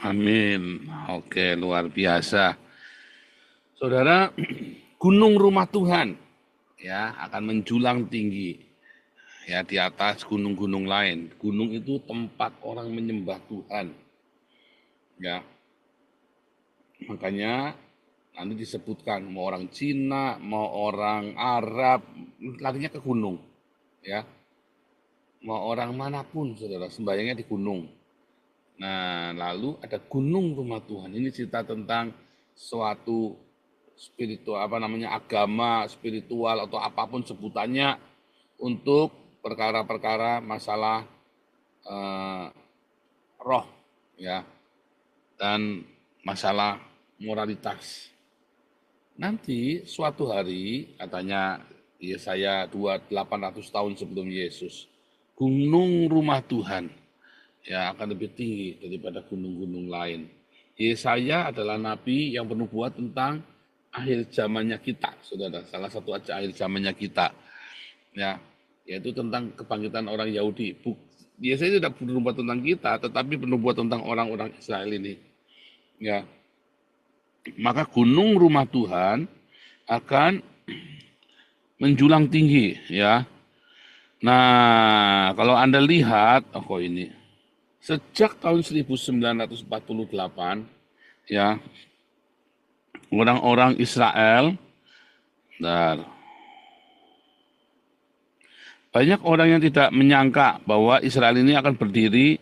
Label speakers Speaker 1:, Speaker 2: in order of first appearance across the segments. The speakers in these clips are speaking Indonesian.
Speaker 1: Amin. Oke, luar biasa. Saudara, gunung rumah Tuhan ya akan menjulang tinggi ya di atas gunung-gunung lain. Gunung itu tempat orang menyembah Tuhan. Ya, makanya nanti disebutkan mau orang Cina, mau orang Arab, larinya ke gunung. Ya, mau orang manapun, saudara, sembahyangnya di gunung. Nah, lalu ada gunung rumah Tuhan. Ini cerita tentang suatu spiritual, apa namanya, agama, spiritual atau apapun sebutannya untuk perkara-perkara masalah eh, roh, ya, dan masalah moralitas. Nanti suatu hari, katanya Yesaya 800 tahun sebelum Yesus, gunung rumah Tuhan ya akan lebih tinggi daripada gunung-gunung lain. Yesaya adalah nabi yang bernubuat tentang akhir zamannya kita, saudara. Salah satu aja akhir zamannya kita, ya, yaitu tentang kebangkitan orang Yahudi. Yesaya tidak bernubuat tentang kita, tetapi bernubuat tentang orang-orang Israel ini. Ya, maka gunung rumah Tuhan akan menjulang tinggi, ya. Nah, kalau Anda lihat, oh ini, sejak tahun 1948, ya, orang-orang Israel, dan banyak orang yang tidak menyangka bahwa Israel ini akan berdiri,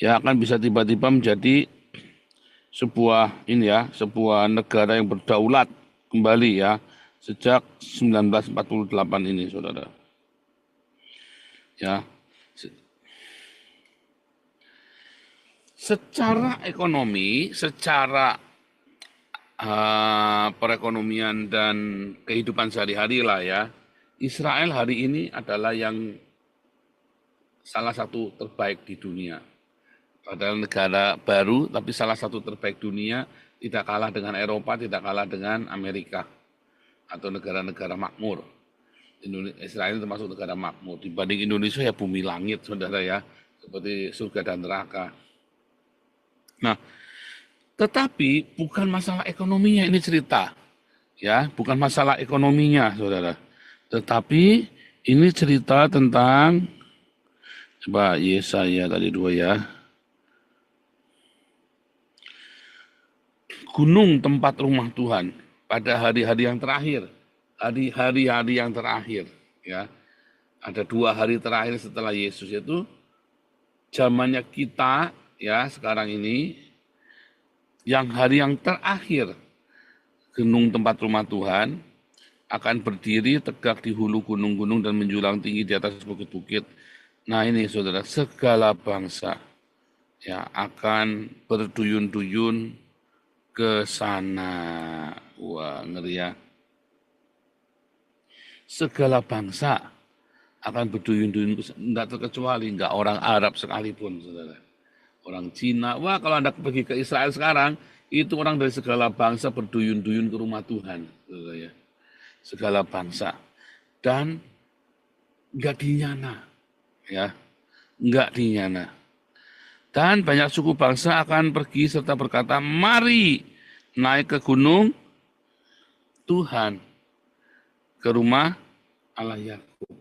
Speaker 1: ya akan bisa tiba-tiba menjadi sebuah negara yang berdaulat kembali ya sejak 1948 ini, saudara. Ya, secara ekonomi, secara perekonomian dan kehidupan sehari-hari lah ya, Israel hari ini adalah yang salah satu terbaik di dunia. Padahal negara baru, tapi salah satu terbaik dunia, tidak kalah dengan Eropa, tidak kalah dengan Amerika atau negara-negara makmur. Israel termasuk negara makmur. Dibanding Indonesia ya bumi langit, saudara ya, seperti surga dan neraka. Nah, tetapi bukan masalah ekonominya ini cerita, ya, bukan masalah ekonominya, saudara. Tetapi ini cerita tentang, coba Yesaya tadi 2 ya, gunung tempat rumah Tuhan pada hari-hari yang terakhir, hari-hari yang terakhir, ya, ada 2 hari terakhir setelah Yesus, yaitu zamannya kita, ya, sekarang ini, yang hari yang terakhir, gunung tempat rumah Tuhan akan berdiri tegak di hulu gunung-gunung dan menjulang tinggi di atas bukit-bukit. Nah ini saudara, segala bangsa ya akan berduyun-duyun ke sana. Wah, ngeri ya. Segala bangsa akan berduyun-duyun ke sana, enggak terkecuali, enggak orang Arab sekalipun, saudara. Orang Cina, wah kalau Anda pergi ke Israel sekarang, itu orang dari segala bangsa berduyun-duyun ke rumah Tuhan, saudara ya. Segala bangsa. Dan enggak dinyana, ya, enggak dinyana. Dan banyak suku bangsa akan pergi serta berkata, mari naik ke gunung Tuhan, ke rumah Allah Yakub,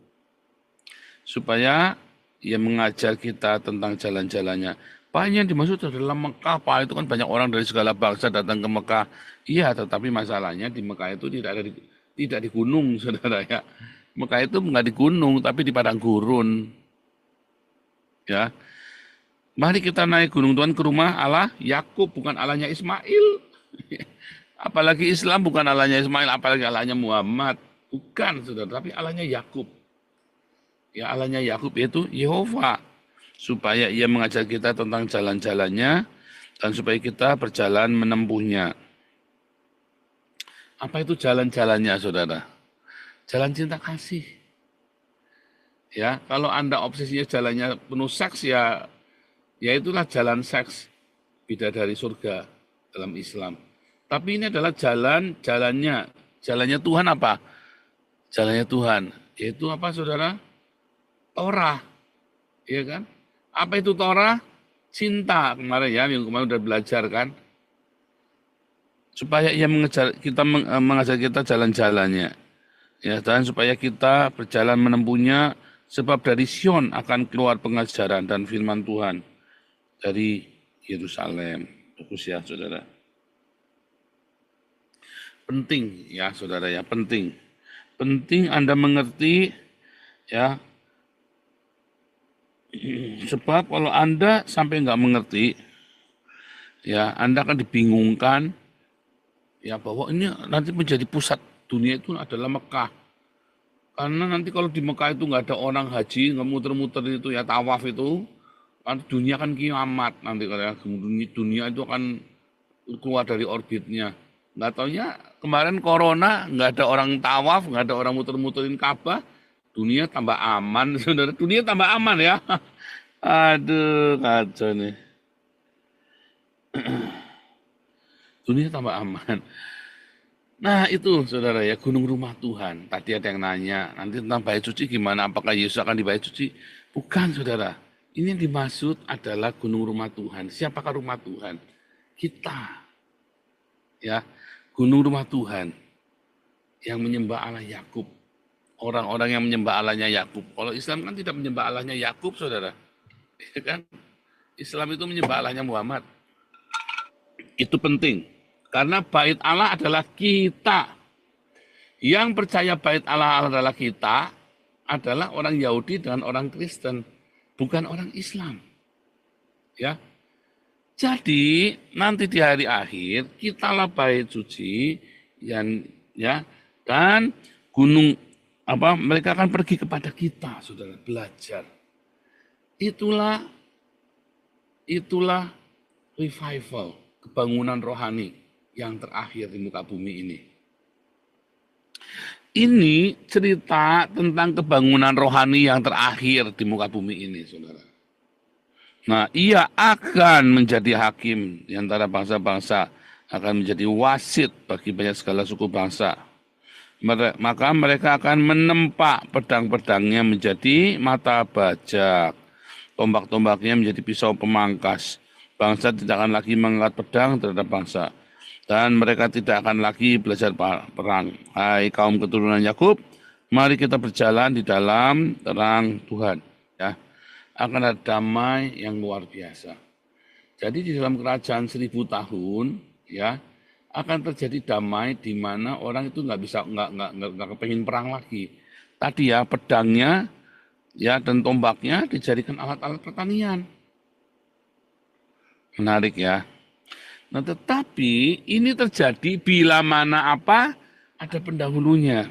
Speaker 1: supaya ia mengajar kita tentang jalan-jalannya. Banyak yang dimaksud adalah Mekah, Pak. Itu kan banyak orang dari segala bangsa datang ke Mekah. Iya, tetapi masalahnya di Mekah itu tidak di gunung, saudara ya. Mekah itu nggak di gunung, tapi di padang gurun. Ya, mari kita naik gunung Tuhan ke rumah Allah Yakub, bukan Allahnya Ismail. Apalagi Islam bukan Allahnya Ismail, apalagi Allahnya Muhammad. Bukan, saudara, tapi Allahnya Yakub. Ya, Allahnya Yakub yaitu Yehova. Supaya ia mengajar kita tentang jalan-jalannya dan supaya kita berjalan menempuhnya. Apa itu jalan-jalannya, saudara? Jalan cinta kasih. Ya, kalau Anda obsesinya jalannya penuh seks ya itulah jalan seks, bidadari surga dalam Islam. Tapi ini adalah jalannya Tuhan apa? Jalannya Tuhan, yaitu apa, saudara? Torah, ya kan? Apa itu Torah? cinta kemarin ya, yang kemarin udah belajar kan, supaya ia mengajar kita jalan-jalannya, ya, dan supaya kita berjalan menempuhnya, sebab dari Sion akan keluar pengajaran dan firman Tuhan dari Yerusalem. Bagus ya, saudara. Penting ya, saudara ya, penting. Penting Anda mengerti ya, sebab kalau Anda sampai nggak mengerti, ya Anda akan dibingungkan, ya bahwa ini nanti menjadi pusat dunia itu adalah Mekah. Karena nanti kalau di Mekah itu nggak ada orang haji, nggak muter-muter itu ya tawaf itu, nanti dunia kan kiamat nanti kalau dunia itu akan keluar dari orbitnya. Nggak taunya kemarin corona nggak ada orang tawaf, nggak ada orang muter-muterin Ka'bah, dunia tambah aman, saudara. Dunia tambah aman ya. Aduh, kacau nih. Dunia tambah aman. Nah itu saudara ya, gunung rumah Tuhan. Tadi ada yang nanya, nanti tentang bait suci gimana, apakah Yesus akan di bait suci? Bukan saudara, ini yang dimaksud adalah gunung rumah Tuhan. Siapakah rumah Tuhan? Kita, ya, gunung rumah Tuhan yang menyembah Allah Yakub. Orang-orang yang menyembah Allahnya Yakub. Kalau Islam kan tidak menyembah Allahnya Yakub, saudara. Ya kan? Islam itu menyembah Allahnya Muhammad. Itu penting. Karena bait Allah adalah kita. Yang percaya bait Allah adalah kita adalah orang Yahudi dan orang Kristen, bukan orang Islam. Ya. Jadi nanti di hari akhir kitalah bait suci yang ya, dan gunung apa, mereka akan pergi kepada kita, saudara, belajar. Itulah revival, kebangunan rohani yang terakhir di muka bumi ini. Ini cerita tentang kebangunan rohani yang terakhir di muka bumi ini, saudara. Nah, ia akan menjadi hakim di antara bangsa-bangsa, akan menjadi wasit bagi banyak segala suku bangsa. Maka mereka akan menempa pedang-pedangnya menjadi mata bajak, tombak-tombaknya menjadi pisau pemangkas. Bangsa tidak akan lagi mengangkat pedang terhadap bangsa, dan mereka tidak akan lagi belajar perang. Hai kaum keturunan Yakub, mari kita berjalan di dalam terang Tuhan. Ya, akan ada damai yang luar biasa. Jadi di dalam kerajaan 1000 tahun, ya, akan terjadi damai di mana orang itu nggak kepengen perang lagi. Tadi ya, pedangnya ya dan tombaknya dijadikan alat-alat pertanian. Menarik ya. Nah, tetapi ini terjadi bila mana apa? Ada pendahulunya.